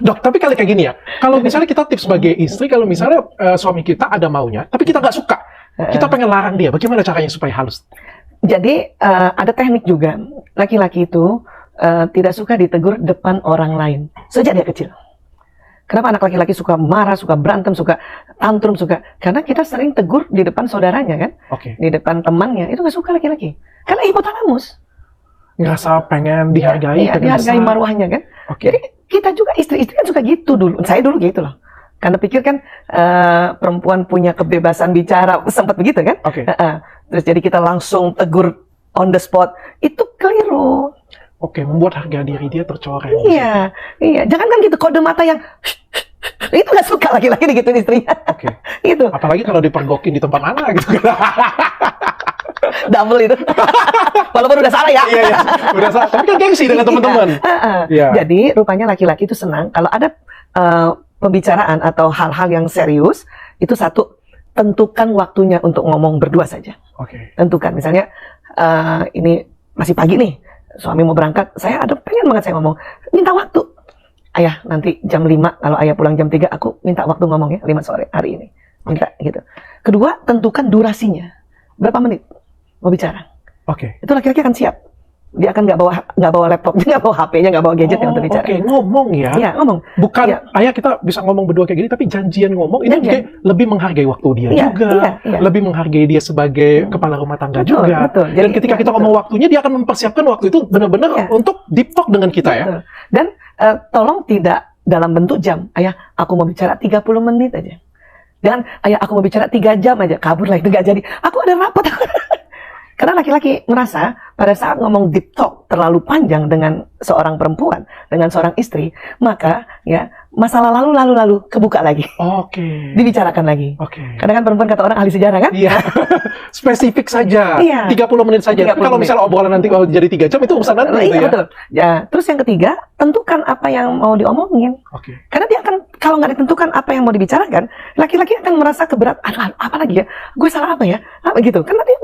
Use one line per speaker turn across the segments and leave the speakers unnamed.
Dok, tapi kali kayak gini ya, kalau misalnya kita tips sebagai istri, kalau misalnya suami kita ada maunya, tapi kita nggak suka, kita pengen larang dia, bagaimana caranya supaya halus?
Jadi ada teknik juga. Laki-laki itu tidak suka ditegur depan orang lain sejak dia kecil. Kenapa anak laki-laki suka marah, suka berantem, suka tantrum, suka? Karena kita sering tegur di depan saudaranya kan, di depan temannya, itu nggak suka laki-laki. Karena hipotalamus.
Ngerasa pengen dihargai,
dihargai marwahnya kan. Jadi kita juga istri-istri kan suka gitu dulu. Saya dulu gitu loh. Karena pikir kan perempuan punya kebebasan bicara, sempat begitu kan. Terus jadi kita langsung tegur on the spot, itu keliru.
Membuat harga diri dia tercoreng.
Iya. Jangan kan gitu, kode mata yang itu nggak suka laki-laki digituin istrinya. Itu.
Apalagi kalau dipergokin di tempat mana gitu.
Double itu. Walaupun udah salah ya.
Iya, udah salah. Tapi kan gengsi dengan teman-teman.
Jadi rupanya laki-laki itu senang kalau ada pembicaraan atau hal-hal yang serius, itu satu, tentukan waktunya untuk ngomong berdua saja. Tentukan, misalnya ini masih pagi nih, suami mau berangkat, saya pengen banget saya ngomong, minta waktu. Ayah, nanti jam 5, kalau ayah pulang jam 3, aku minta waktu ngomong ya, 5 sore hari ini. Minta gitu. Kedua, tentukan durasinya. Berapa menit mau bicara. Itu laki-laki akan siap. Dia akan nggak bawa laptop, dia nggak bawa HP-nya, nggak bawa gadgetnya untuk bicara.
Ngomong ya.
Iya, ngomong.
Bukan, ayah kita bisa ngomong berdua kayak gini, tapi janjian ngomong, ini kayak lebih menghargai waktu dia juga. Lebih menghargai dia sebagai kepala rumah tangga juga. Dan ketika kita ngomong waktunya, dia akan mempersiapkan waktu itu benar-benar untuk deep talk dengan kita ya.
Dan tolong tidak dalam bentuk jam. Ayah, aku mau bicara 30 menit aja. Dan ayah, aku mau bicara 3 jam aja. Kabur lah, itu nggak jadi. Aku ada rapat. Karena laki-laki merasa pada saat ngomong deep talk terlalu panjang dengan seorang perempuan, dengan seorang istri, maka ya masalah lalu kebuka lagi. Dibicarakan lagi. Kadang kan perempuan kata orang ahli sejarah kan?
Iya. Spesifik saja. 30 menit saja. Tapi kalau misalnya obrolan nanti jadi 3 jam itu urusan nanti gitu ya.
Betul. Ya, terus yang ketiga, tentukan apa yang mau diomongin. Karena dia akan, kalau nggak ditentukan apa yang mau dibicarakan, laki-laki akan merasa keberat. Aduh, apa lagi ya? Gue salah apa ya? Apa gitu? Karena dia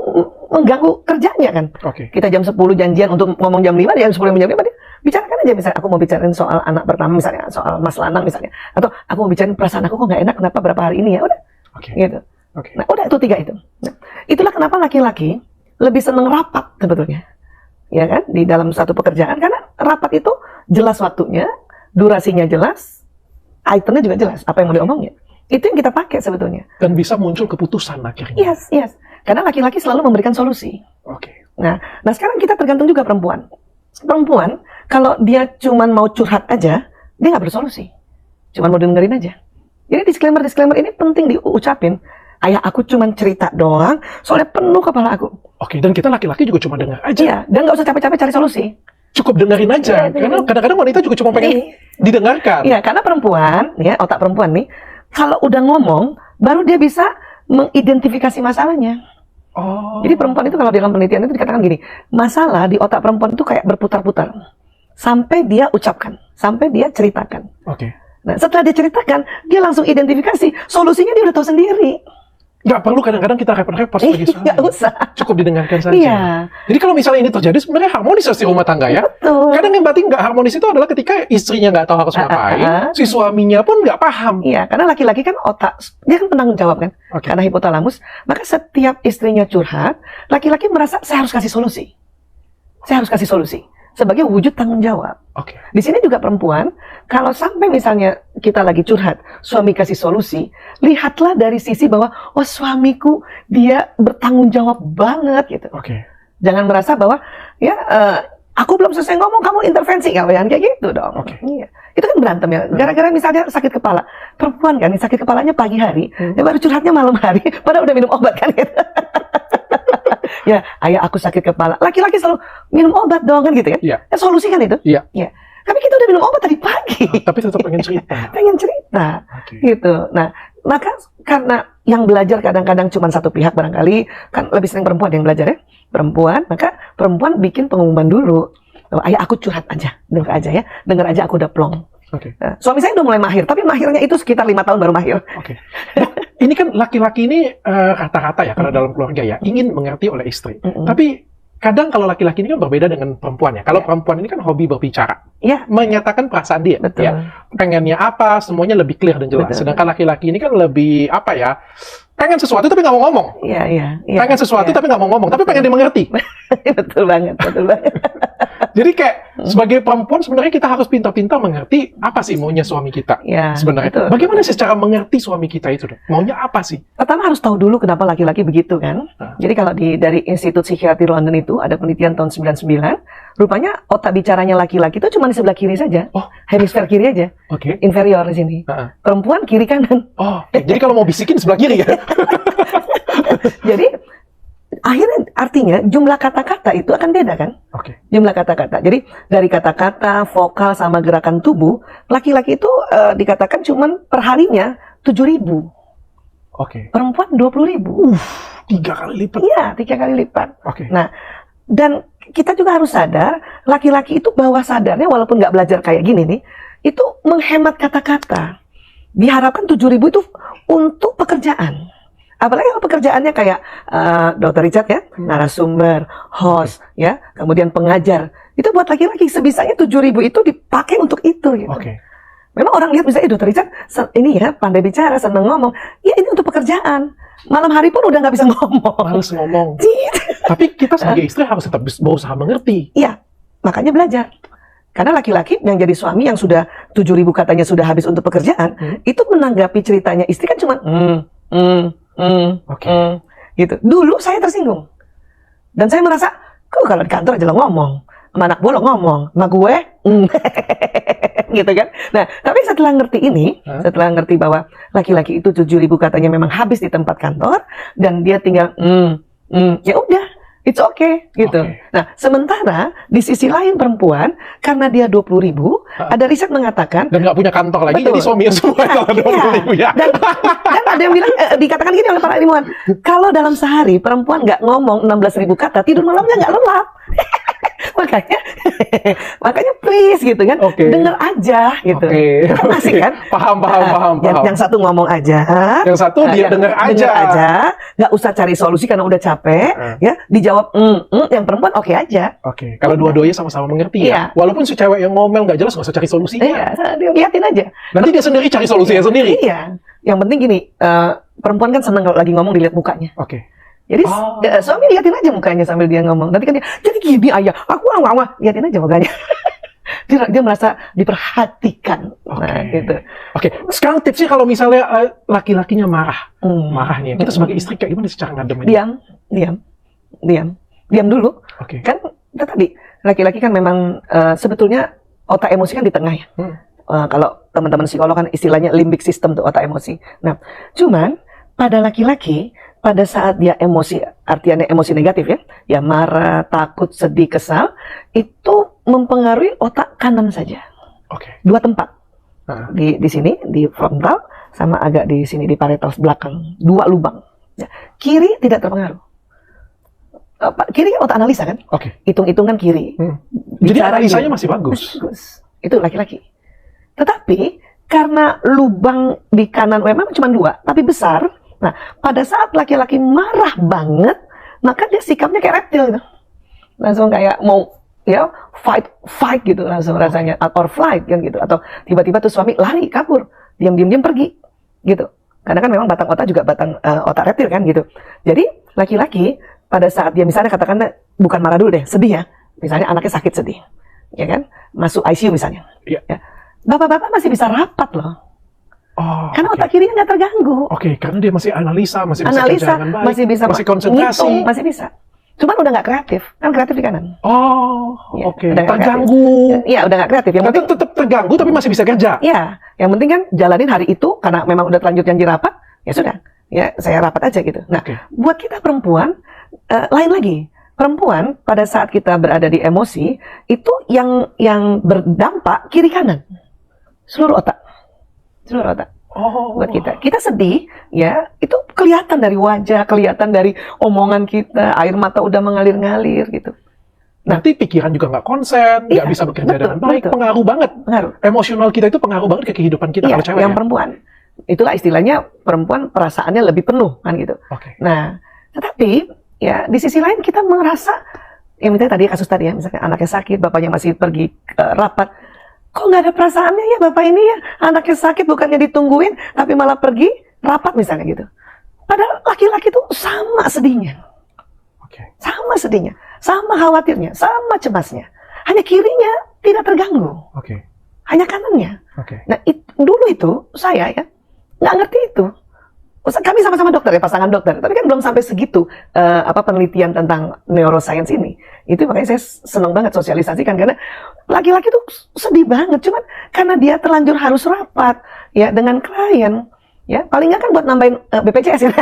mengganggu kerjanya kan. Kita jam 10 janjian untuk ngomong jam 5, jam 10 jam 5 dia bicarakan aja. Misalnya aku mau bicarain soal anak pertama, misalnya soal Mas Lanang misalnya, atau aku mau bicarain perasaan aku kok nggak enak kenapa berapa hari ini ya, udah. Gitu. Nah, udah itu 3 itu. Nah, itulah kenapa laki-laki lebih seneng rapat sebetulnya. Ya kan? Di dalam satu pekerjaan, karena rapat itu jelas waktunya, durasinya jelas, itemnya juga jelas, apa yang mau diomongin. Itu yang kita pakai sebetulnya.
Dan bisa muncul keputusan akhirnya.
Yes. Karena laki-laki selalu memberikan solusi. Nah sekarang kita tergantung juga perempuan. Perempuan, kalau dia cuman mau curhat aja, dia nggak bersolusi. Cuman mau dengerin aja. Jadi disclaimer ini penting diucapin. Ayah, aku cuman cerita doang, soalnya penuh kepala aku.
Dan kita laki-laki juga cuma dengar aja.
Iya, dan nggak usah capek-capek cari solusi.
Cukup dengerin aja. Karena kadang-kadang wanita juga cuma pengen didengarkan.
Iya, karena perempuan, ya otak perempuan nih, kalau udah ngomong, baru dia bisa mengidentifikasi masalahnya. Jadi perempuan itu kalau dalam penelitian itu dikatakan gini, masalah di otak perempuan itu kayak berputar-putar sampai dia ucapkan, sampai dia ceritakan. Nah, setelah dia ceritakan, dia langsung identifikasi, solusinya dia udah tahu sendiri.
Nggak perlu kadang-kadang kita repot-repot sebagai suami.
Nggak usah.
Cukup didengarkan saja. Jadi kalau misalnya ini terjadi, sebenarnya harmonis di rumah tangga ya. Kadang yang berarti nggak harmonis itu adalah ketika istrinya nggak tahu harus ngapain, si suaminya pun nggak paham. Iya,
karena laki-laki kan otak, dia kan penanggung jawab kan, karena hipotalamus. Maka setiap istrinya curhat, laki-laki merasa saya harus kasih solusi. Saya harus kasih solusi. Sebagai wujud tanggung jawab. Di sini juga perempuan, kalau sampai misalnya kita lagi curhat, suami kasih solusi, lihatlah dari sisi bahwa, oh suamiku dia bertanggung jawab banget gitu. Jangan merasa bahwa ya aku belum selesai ngomong, kamu intervensi, jangan kayak gitu dong. Iya. Itu kan berantem ya. Gara-gara misalnya sakit kepala, perempuan kan sakit kepalanya pagi hari, ya baru curhatnya malam hari, padahal udah minum obat kan gitu. Ya, ayah aku sakit kepala. Laki-laki selalu minum obat dong kan gitu kan? Ya, solusi kan itu? Iya. Tapi kita udah minum obat tadi pagi.
Tapi tetap pengen cerita.
Pengen cerita. Gitu. Nah, maka karena yang belajar kadang-kadang cuma satu pihak barangkali, kan lebih sering perempuan yang belajar ya. Perempuan, maka perempuan bikin pengumuman dulu. Ayah aku curhat aja, denger aja ya. Denger aja aku udah plong. Nah, suami saya udah mulai mahir, tapi mahirnya itu sekitar 5 tahun baru mahir.
Ini kan laki-laki ini rata-rata ya, karena dalam keluarga ya, ingin mengerti oleh istri. Tapi kadang kalau laki-laki ini kan berbeda dengan perempuan ya. Kalau perempuan ini kan hobi berbicara, menyatakan perasaan dia, pengennya apa, semuanya lebih clear dan jelas. Sedangkan laki-laki ini kan lebih apa ya? Pengen sesuatu tapi nggak mau ngomong. Pengen sesuatu tapi nggak mau ngomong, tapi pengen dimengerti.
Betul banget.
Jadi kayak sebagai perempuan sebenarnya kita harus pintar-pintar mengerti apa sih maunya suami kita. Sebenarnya. Betul. Bagaimana sih cara mengerti suami kita itu, Dok? Maunya apa sih?
Pertama harus tahu dulu kenapa laki-laki begitu kan. Jadi kalau dari Institut Psikiatri London itu ada penelitian tahun 99, rupanya otak bicaranya laki-laki itu cuma di sebelah kiri saja. Hemisfer kiri aja. Inferior di sini. Perempuan kiri kanan.
Jadi kalau mau bisikin sebelah kiri ya.
Jadi akhirnya artinya jumlah kata-kata itu akan beda kan? Jumlah kata-kata. Jadi dari kata-kata, vokal sama gerakan tubuh, laki-laki itu dikatakan cuman perharinya 7.000. Perempuan 20.000.
3 kali lipat.
Iya, 3 kali lipat. Nah, dan kita juga harus sadar, laki-laki itu bawah sadarnya walaupun nggak belajar kayak gini nih, itu menghemat kata-kata. Diharapkan 7.000 itu untuk pekerjaan. Apalagi kalau pekerjaannya kayak Dr. Richard ya, narasumber, host, ya, kemudian pengajar. Itu buat laki-laki sebisanya 7.000 itu dipakai untuk itu. Gitu. Memang orang lihat misalnya Dr. Richard ini ya pandai bicara, senang ngomong. Ya ini untuk pekerjaan. Malam hari pun udah nggak bisa ngomong.
Males ngomong. Tapi kita sebagai istri harus tetap berusaha mengerti.
Iya, makanya belajar. Karena laki-laki yang jadi suami yang sudah 7.000 katanya sudah habis untuk pekerjaan, itu menanggapi ceritanya istri kan cuma gitu. Dulu saya tersinggung. Dan saya merasa, kok kalau di kantor aja lo ngomong, sama anak buah lo ngomong, sama gue, gitu kan. Nah, tapi setelah ngerti ini, setelah ngerti bahwa laki-laki itu 7.000 katanya memang habis di tempat kantor, dan dia tinggal, ya udah, it's okay, gitu. Nah, sementara di sisi lain perempuan, karena dia 20.000, ada riset mengatakan
dan nggak punya kantor lagi, jadi suaminya semua kalau 20.000 ya.
Dan ada yang bilang, dikatakan gini oleh para ilmuwan, kalau dalam sehari perempuan nggak ngomong 16.000 kata, tidur malamnya nggak lelap. makanya please gitu kan, denger aja gitu. Asik kan?
Paham.
Yang satu ngomong aja,
yang satu dia denger aja,
nggak usah cari solusi karena udah capek, ya dijawab yang perempuan oke aja.
Kalau dua-duanya sama-sama mengerti ya. Walaupun si cewek yang ngomel nggak jelas nggak usah cari solusinya.
Dia liatin aja.
Nanti dia sendiri cari solusinya sendiri.
Iya. Yang penting gini, perempuan kan senang kalau lagi ngomong dilihat mukanya. Jadi suami liatin aja mukanya sambil dia ngomong. Nanti kan dia, jadi gini ayah, aku liatin aja mukanya. dia merasa diperhatikan. Nah, gitu.
Sekarang tipsnya kalau misalnya laki-lakinya marah nih, kita sebagai istri kayak gimana sih cara ngademnya? Diam dulu. Kan itu tadi, laki-laki kan memang sebetulnya otak emosi kan di tengah ya. Kalau teman-teman psikolog kan istilahnya limbic system tuh otak emosi. Nah, cuman pada laki-laki pada saat dia emosi, artinya emosi negatif ya marah, takut, sedih, kesal, itu mempengaruhi otak kanan saja. 2 tempat. Di sini, di frontal, sama agak di sini, di parietal belakang. 2 lubang. Kiri tidak terpengaruh. Kiri kan otak analisa kan? Hitung-hitung kan kiri. Jadi analisanya masih bagus.
Itu laki-laki. Tetapi, karena lubang di kanan memang cuma 2, tapi besar. Nah, pada saat laki-laki marah banget, maka dia sikapnya kayak reptil gitu. Langsung kayak mau ya fight gitu langsung rasanya, or flight kan gitu, atau tiba-tiba tuh suami lari kabur, diam-diam pergi gitu. Karena kan memang batang otak juga batang otak reptil kan gitu. Jadi laki-laki pada saat dia misalnya katakan bukan marah dulu deh, sedih ya. Misalnya anaknya sakit sedih. Ya kan? Masuk ICU misalnya. Ya. Bapak-bapak masih bisa rapat loh. Karena otak kirinya nggak terganggu.
Karena dia masih analisa, masih bisa kerja dengan baik, masih konsentrasi,
ngitung, masih bisa. Cuman udah nggak kreatif, kan kreatif di kanan.
Terganggu.
Iya, udah nggak kreatif. Yang penting
tetap terganggu tapi masih bisa kerja.
Iya, yang penting kan jalanin hari itu karena memang udah terlanjur janji rapat, ya sudah. Ya saya rapat aja gitu. Nah, buat kita perempuan lain lagi. Perempuan pada saat kita berada di emosi itu yang berdampak kiri kanan, seluruh otak. Buat kita sedih ya itu kelihatan dari wajah, kelihatan dari omongan kita, air mata udah mengalir-ngalir gitu.
Nanti pikiran juga nggak konsen, nggak bisa bekerja dengan baik, pengaruh banget. Emosional kita itu pengaruh banget ke kehidupan kita kalau cewek.
Yang perempuan, itulah istilahnya perempuan perasaannya lebih penuh kan gitu. Nah, tetapi ya di sisi lain kita merasa yang misalnya tadi kasus tadi ya, misalnya anaknya sakit, bapaknya masih pergi rapat, kok nggak ada perasaannya ya bapak ini ya, anaknya sakit bukannya ditungguin, tapi malah pergi rapat misalnya gitu. Padahal laki-laki tuh sama sedihnya, sama sedihnya, sama khawatirnya, sama cemasnya. Hanya kirinya tidak terganggu, hanya kanannya. Nah dulu itu saya ya nggak ngerti itu. Kami sama-sama dokter ya, pasangan dokter, tapi kan belum sampai segitu penelitian tentang neuroscience ini. Itu makanya saya senang banget sosialisasikan, karena laki-laki tuh sedih banget, cuman karena dia terlanjur harus rapat ya dengan klien, ya paling nggak kan buat nambahin BPJS ya.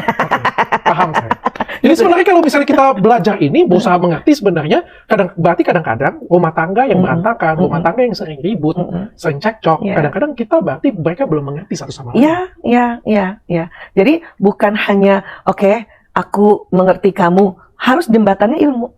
Paham saya. Jadi sebenarnya kalau misalnya kita belajar ini, berusaha mengerti sebenarnya, berarti kadang-kadang rumah tangga yang berantakan, rumah tangga yang sering ribut, sering cekcok, kadang-kadang kita berarti mereka belum mengerti satu sama lain.
Iya. Jadi bukan hanya, aku mengerti kamu, harus jembatannya ilmu.